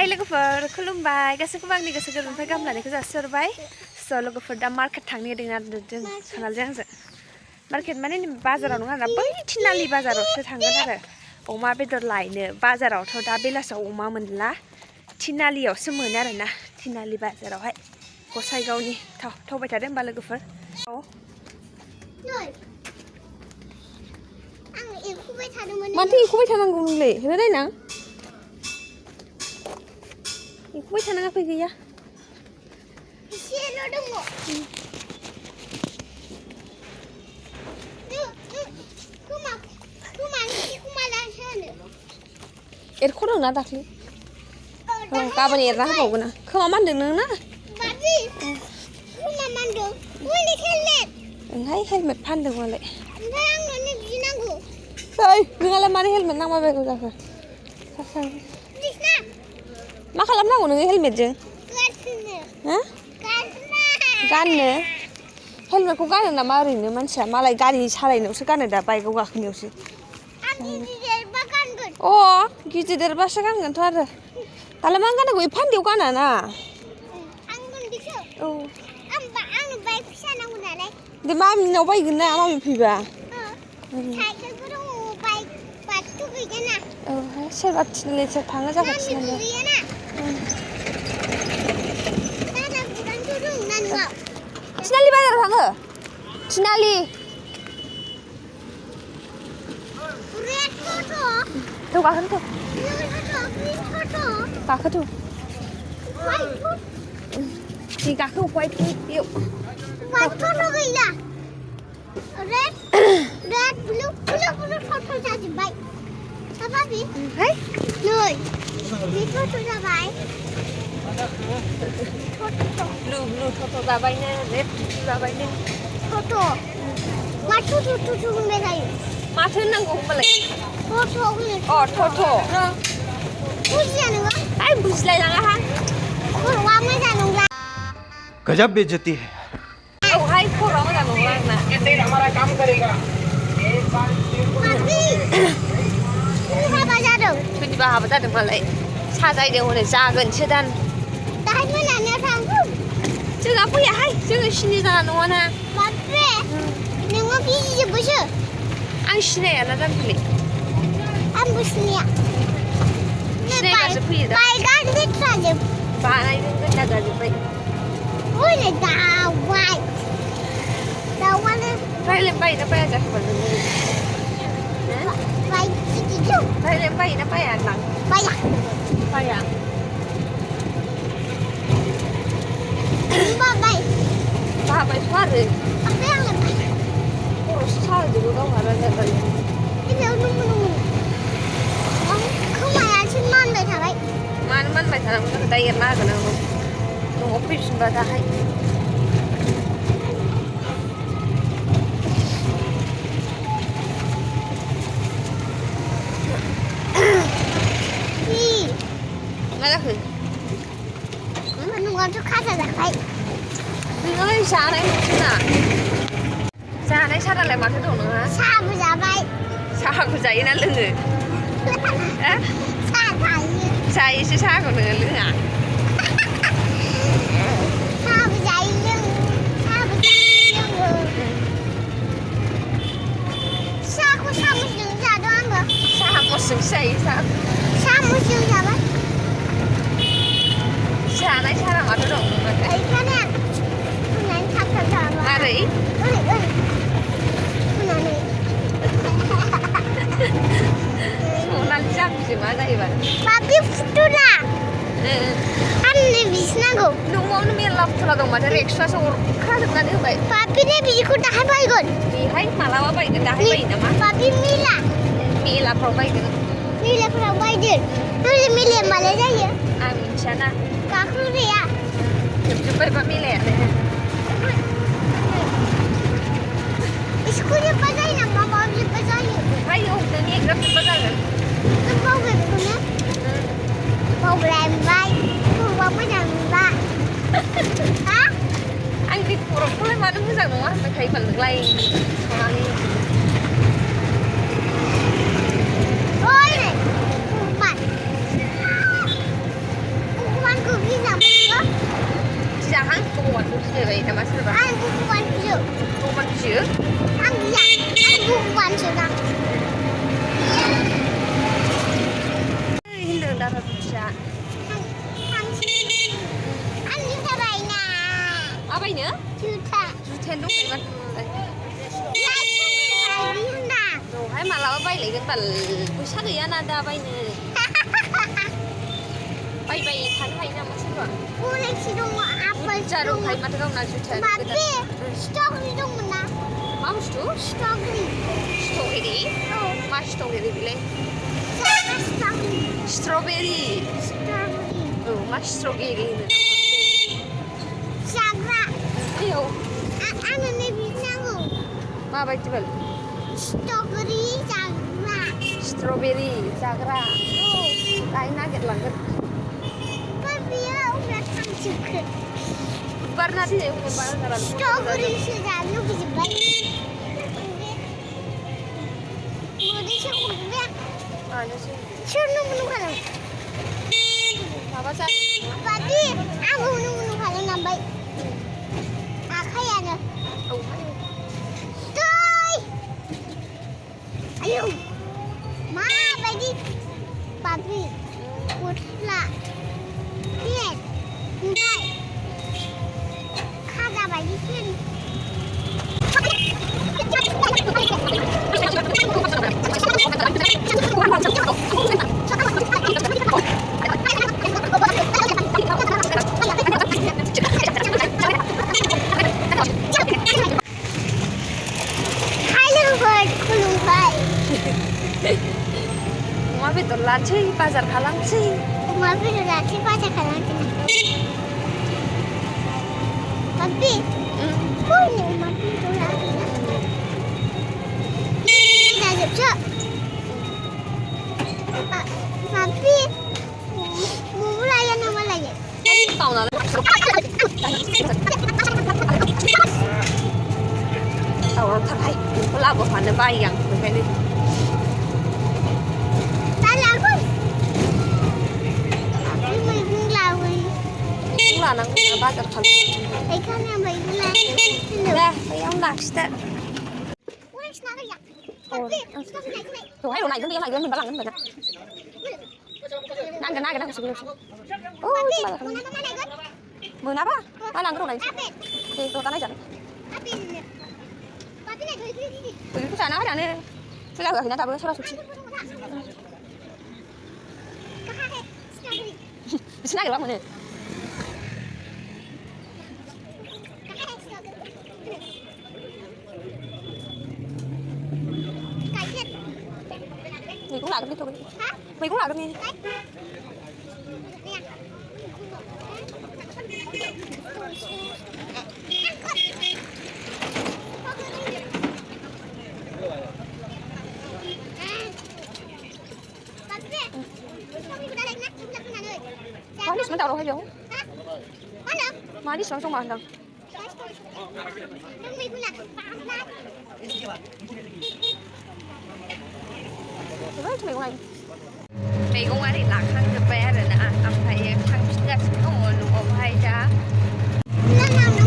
लोगोफोर खुलुमबाय गासैखौबो आंनि गोसो गोरबोनिफ्राय गाहाम लानायखौ जासिहरबाय स' लोगोफोर दा मार्केट थांनो नागिरदों आरो जों सानालजों आंजों मार्केट माने बाजाराव नङा आरोना बै थिनालि बाजारावसो थांगोन आरो अमा बेदर लायनो बाजारावथ' दा बेलासियाव अमा मोनला थिनालियावसो मोनो आरोना थिनालि बाजारावहाय गसाइगावनि थावबाय थादों होमबा लोगोफोर माथो एखुबाय थानांगौ नोंलाय होनायना एखुबाय थानाङाखै गैया एसेल' दङ एरख'दोंना दाख्लै गाबोन एरना होबावगोन आं खोमा मानदों नोंना ओंहाय हेलमेट फानदों मालाय ओइ नोंहालाय मानो हेलमेट नांबा बायगौ जाखो मा खालामनांगौ नोङो हेलमेटजों गाननो हेलमेटखौ गानो नामा ओरैनो मानसिया मालाय गारि सालायनायावसो गानो दा बाइकआव गाखोनायावसो अ गिदिर देरबासो गानगोनथ' आरो दालाय मा गानांगौ एफान्दियाव गाना ना औ दे मामिनाव बायगोन ना मामि फैबा औ सोरबा थिनालिसो थाङो जागोन थिनालि बाजाराव थाङो थिनालि थ' गाखोथ' गाखोथ' जि गाखो वाइट बेयाव गैला रेड ब्लु टट जाजोब्बाय बाबि नै बे टट जाबाय ब्लु टट जाबायनो रेड जाबायनो टट मा टट होनबाय थायो माथो होननांगौ होनबालाय टट बुजिया नोङो आइ बुजिलायलाङाहां खर'आ मोजां नंला गजब बेइज्जती है औहाय खर'आ मोजां नंला आंना हमारा काम करेगा हाबा जादों सोरनिबा हाबा जादों मालाय साजायदों हनै जागोनसो दान दाहाय मोनानायाव थांगौ जोंहा फैयाहाय जोङो सिनि जाना नङाना नोङो बिजिजोबोसो आं सिनायाना जाम्बिलाय आंबो सिनाया सिनायबासो फैयो दा बाइकआनो लेथ्राजोब बानायनो गोजा जाजोब्बाय हनै दाउआनो रायलायनो बायोना बाया जाखोबा नोङो रायलायनो बायोना बाया होनदां बायाथ' आरो खर'सो साजोबो गावहा रायलायनो खोमायासो मानबाय थाबाय मानो मानबाय थानांगौ जोङो दा एरना होगोन आं न'आव फैफिनबा दाहाय मा जाखो न'आथ' खाजा जाबाय नोङो जानाय मोनसेना जानाय सारालाय माथो दं नोंहा साहाबो जाबाय साहाखौ जायोना लोङो जायोसो साहाखौ नोङो लोङा साहाबो जायो लोङो साहाखौ सामसजों जादों आङो सामसजोंसो जायो सामसजों जाबाय जानाय सारा माथो दं मारै सनालि जाम्बिसो मा जायोबा बाबि फुथुला आंनो बिसिनांगौ न'आवनो मेरला फुथुला दं माथो रेक्सुवासो अरखाजोबनानै होबाय बाबिनो बिखौ दाहाय बायगोन बेहाय मालाबा बायगोन दाहाय बायो नामा बाबि मेलाफ्राव बायगोन मेलाफ्राव बायदों नोंलाय मेलाया मालाय जायो आं मिथियाना गाखोग्राया जोबजोब्बायबा मेलायानो स्कुल जोब्बा जायो नामा माबा जोब्बा जायो ओमफ्राय नोंनि एग्जाम जोब्बा जागोन नों बावबाय बेखौनो बावलायबाय खर'आ मोजां नंला आंनि खर'खौलाय मानो मोजां नङा होनबाय थायोबा नोंलाय सनालि bayi nama siapa? An bukuan cu. Bukan sih. An bukuan cu na. Hindi dapat siya. An juta bayi na. Apa ini? Juta. Jutaan dong kayak mana? Lai bayi na. Tuh, hai malah apa ini? Kita pusat ya nada apa ini? Bayi kan hai nama siapa? Boleh sidung apel Jarum hai mata kau nak jutaan. Tapi stok sidung mana? Mau tuh? Strawberry. Strawberry. Oh, Mas strawberry bile. strawberry. Strawberry. Strawberry. Oh, mas strawberry. Sagra. Ayo. Anu ni bisa aku. Ma bayi tu bal. Strawberry sagra. Strawberry, sagra. Oh, Lain nugget langit. tapi ya udah juga. Pernah sih umur barang dalam. Strawberry sudah lu bisa bayi. Mudi siya Ano sih? Sino munu ka lang? Apa sih? Pati, ako munu ka lang ng bayi. Kaya na. Oh, ayo. Toy! Ayun! Ma, bayi. Papi, putla. Piet. Hindi. Kada bayi yun. Hello, bird. Kulong bay. Mau betul lah sih, pasar kalang sih. Mapi sudah sih baca kalang sini. Papi, punya mapi sudah. Kita jumpa. Papi, mulai yang nama lagi. Tahu nggak? Tahu thật hay, có làm một khoản là bay yang, cái này. Tanya aku. Papi mau ikut lagi. Cũng là năng pasar kalang. Ikan yang baik lagi. Đây, bây ông lạc sẽ. Wah, senang ya. Papi, stop naik naik. Tuh, ayo naik cái này mình bắt lăng mình. Nang cái sini. Oh, Papi, coba mau lah. nama mana ikut? Mau apa? Malang cái này. Papi, Thì tôi ta nói chẳng. papi. Papi naik ke sini. Tôi cứ sana ada nih. Sudah gak kita boleh sudah suci. Kakak, strawberry. Di sini ada nih. Kakak, strawberry. Kaget. Mình cũng làm cái thôi. Hah? Mình cũng làm cái này. Đấy. Nè. Manis mentah loh aja. Hah? Mana? Manis langsung mandang. Yang may gula. Đấy, mày cũng này. Mày cũng ấy thì lạc khăn cho bé rồi nè. Ông thầy khăn chắc có một lục ông hay cha. Nang.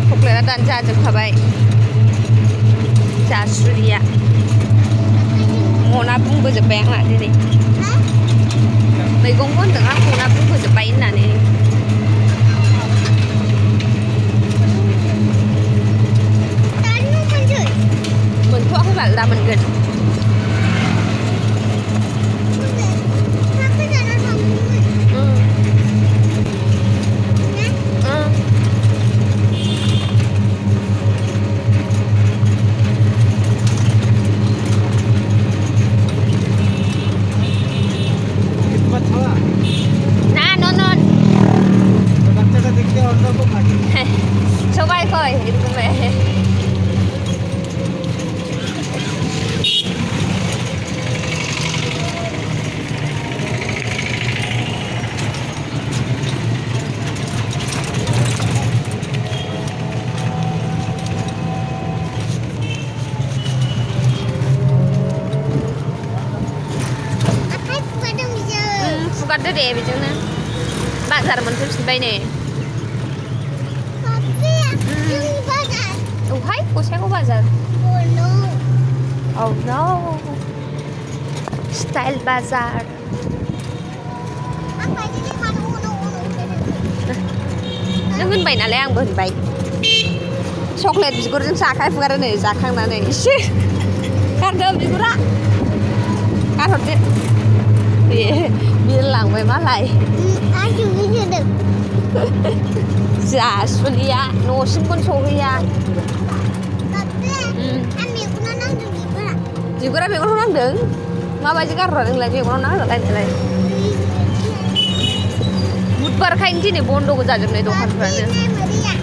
Phục lại là đàn cha chụp thả bay. Cha Surya. Một nắp cũng bây giờ bé lại đi đi. Hah? Mày cũng muốn tưởng ăn một nắp cũng bây giờ bay nè nè. Tanu manjur. Mình thua các bạn là mình gần. Aku jangan ngomong. Ừ. Nah, Ừ. किस्मत थोड़ा Nè, non. बच्चे का देखते हैं और को माटी Coba coi, itu ke mẹ. apa pada bisa? Fukat deh deh, bijuna. Bazar mình phải bay nè. Wahai Goseko Bazar. Oh no. Oh no. Style Bazar. Apa ini mana uno. Nang होनबाय नालाय आंबो होनबाय chocolate बिगुरजों जाखाय फुगारो नै जाखांनानै एसे गारदो बिगुरा गारहरदो बिरलांबाय मालाय Aku bisa deh. जासुलिया न'सिमखौनो सहैया Tapi, ambil kuna nang tuh gimana? बिगुरा मेगनाव नांदों माबायदि गारहरा नोंलाय मेगनाव नांदोंलाय नोंलाय बुधबारखायनो दिनै बन्द' जाजोबनाय Tapi दखानफ्रानो ini Maria.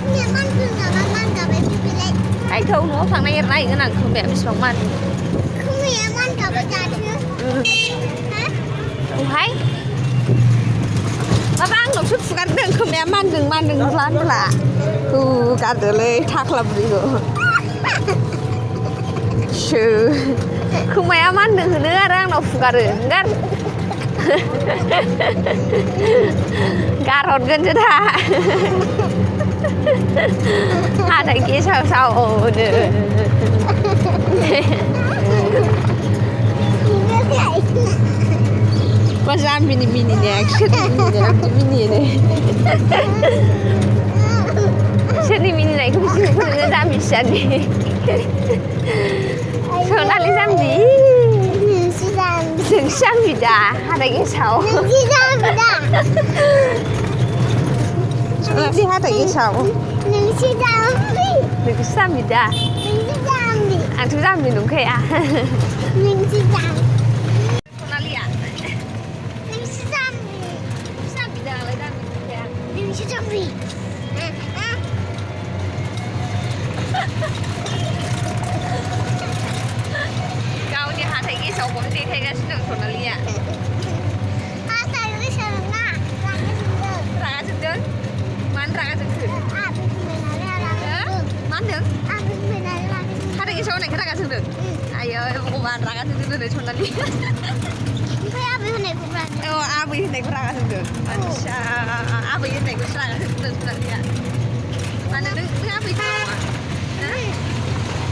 Ini mantu nama manta baju pilih. आइखौ न'आव थांना एरना हैगोन आं खोमाया बेसेबां मान Kamu ya manta baju Hah? औहाय माबा आंनावसो फुगारदों खोमाया मानदों होनब्ला गारदोलै थाख्ला बुरैखौ खोमाया मानदों होनो आरो आंनाव फुगारो गार गारहरगोनसो दा हाथाय गेसाव सावनो मा जाम्बिनि मिनिनाया सोरनि मिनिनायखौ बिसिनो जाम्बि फिसानि सनालि जाम्बि Nasi jambi. जोंसो जाम्बि दा हाथाय गेसाव Nasi jambi dah. सनालि हाथाय गेसाव Nasi jambi. नोंसो जाम्बि दा Nasi jambi. आंथ' जाम्बि नंखाया Nasi jambi. सनालिया Nasi jambi. जाम्बि दालाय जाम्बि नंखाया Nasi jambi. गावनि हाथाय गेसावखौनो देखायगासिनो दं सनालिया Asal ni serena. Lagi sendiri. रागा जोंदों मानो रागा जोंखो Abis benar lagi. मा होनदों Abis benar lagi. हाथाय गेसाव होनायखौ रागा जोंदों आयै भगबान रागा जोंदों दिनै सनालि Sampai abis naik kubran. औ आबै होननायखौ रागा जोंदों आदसा आबै होननायखौसो रागा जोंदों सनालिया मानो नों आबै नङा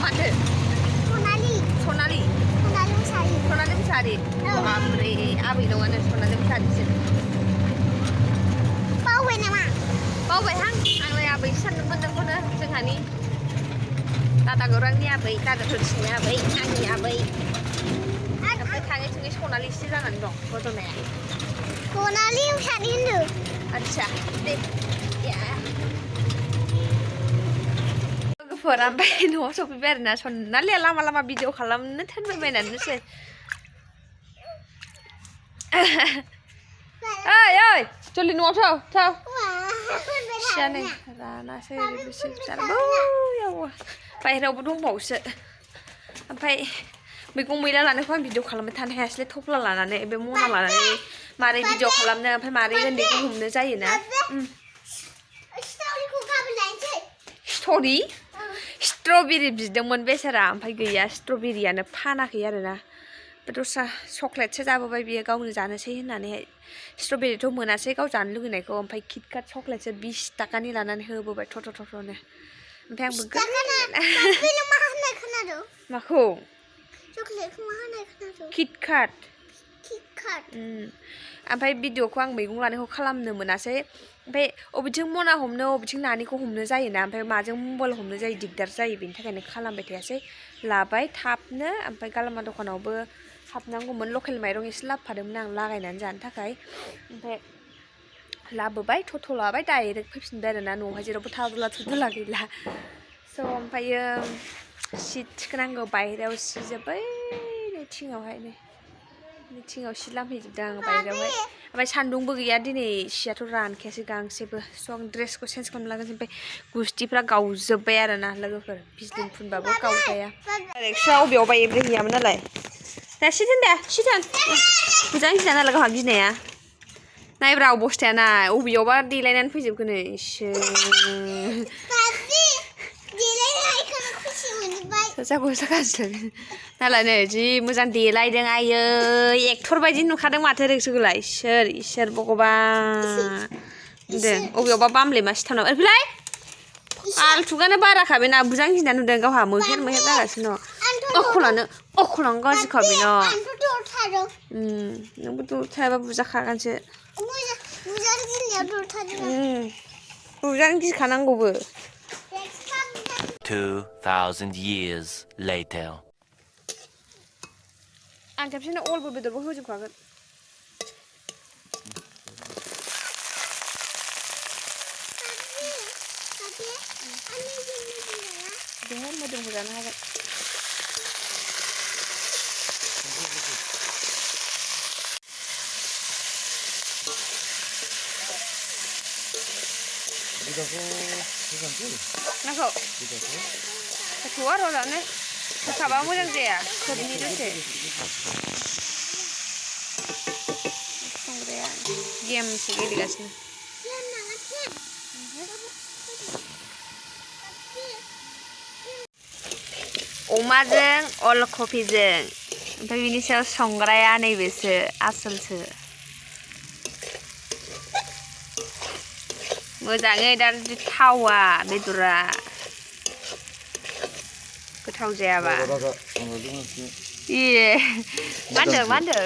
माथो Sonali. सनालि Sonali Musari. सनालि मुसाहारि बाब्रे आबै नङानो सनालि मुसाहारिसो Bawa nama. बावबायहां आंलाय आबै सानदोंमोन नोंखौनो जोंहानि दादा गौरांनि आबै दादा थुरसिनि आबै आंनि आबै ओमफ्राय थाङै थुङै सनालिसो जानानै दं बदनाया Sonali Musari itu. आदसा दे लोगोफोर ओमफ्राय न'आव सफैबाय आरोना सनालिया लामा लामा भिडिअ खालामनो थोनबायबायनानैसै ओइ ओइ जल्दि न'आव थाव सियानै रानासै बिसोर बैयाव बाहेरायावबो दंबावोसो ओमफ्राय मैगं मैला लानायखौ आं भिडिअ खालामबाय थानो हायासैलै थफ्ला लानानै बे मना लानानै मारै भिडिअ खालामनो ओमफ्राय मारै उन्दैखौ हमनो जायोना स्ट'रि स्ट्रबेरि बिदोंमोन बेसारा ओमफ्राय गैया स्ट्रबेरियानो फानाखै आरोना दस्रा चक्लेटसो जाबोबाय बियो गावनो जानोसै होननानैहाय स्ट्रबेरिथ' मोनासै गाव जानो लुगैनायखौ ओमफ्राय किटकाट चक्लेटसो 20 थाखानि लानानै होबोबाय थ'नो ओमफ्राय आंबो माखौ किटकाट ओमफ्राय भिडिअखौ आं मैगं लानायखौ खालामनो मोनासै ओमफ्राय अबेथिं मना हमनो अबेथिं नानिखौ हमनो जायोना ओमफ्राय माजों मबाइल हमनो जायो दिगदार जायो बेनि थाखायनो खालामबाय थायासै लाबाय थाबनो ओमफ्राय गालामा दखानावबो हाबनांगौमोन लकेल माइरं एसे लाबोफादोंमोन आं लागायनानै जानो थाखाय ओमफ्राय लाबोबाय थथ' लाबाय डाइरेक्ट फैफिनबाय आरोना न'आवहाय जेरावबो थादुला गैला स' ओमफ्रायो सि थिखोनांगौ बाहेरायाव सिजोब्बाय नै थिङावहाय नै थिङाव सि लामहैजोबदों आं बाहेरायावहाय ओमफ्राय सान्दुंबो गैया दिनै सियाथ' रानखायासै गांसेबो स' आं ड्रेसखौ चेन्ज खालामलागोन ओमफ्राय गुस्थिफ्रा गावजोब्बाय आरोना लोगोफोर बिज्लिं फुनबाबो गावजाया डाइरेक्टसो अबेयावबा एब्रेहैयामोन नालाय दा सिथोन मोजां गिना नालाय गावहा गिनाया नायब्रा अबस्थाया नाय अबेयावबा देलायनानै फैजोबगोन इसोर नालाय नै जि मोजां देलायदों आयै एक्टर बायदि नुखादों माथो नोंसोरखौलाय इसोर भगबान दे अबेयावबा बामले मासे थानाव ओरैलाय आलथुगानो बाराखा बेना बुजां गिना नुदों गावहा मोहेर जागासिनो अखलानो गाज्रिखा बेना नोंबो दरथायाबा बुजाखागोनसो बुजानो गिखानांगौबो 2,000 years later. आं खेबसेनो अलबो बेदरबो होजोबखागोन बेहाय मोदोमखौ जानो हागोन नाखौ होथ'आ र' जानो होखाबा मोजां जाया खोबनि दसे संग्राया गेमसो गेलेगासिनो अमाजों अल कफिजों ओमफ्राय बिनि सायाव संग्राया नैबेसो आसलसो मोजाङै दा जुदि थावा बेदरा गोथाव जायाबा ए मा होनदों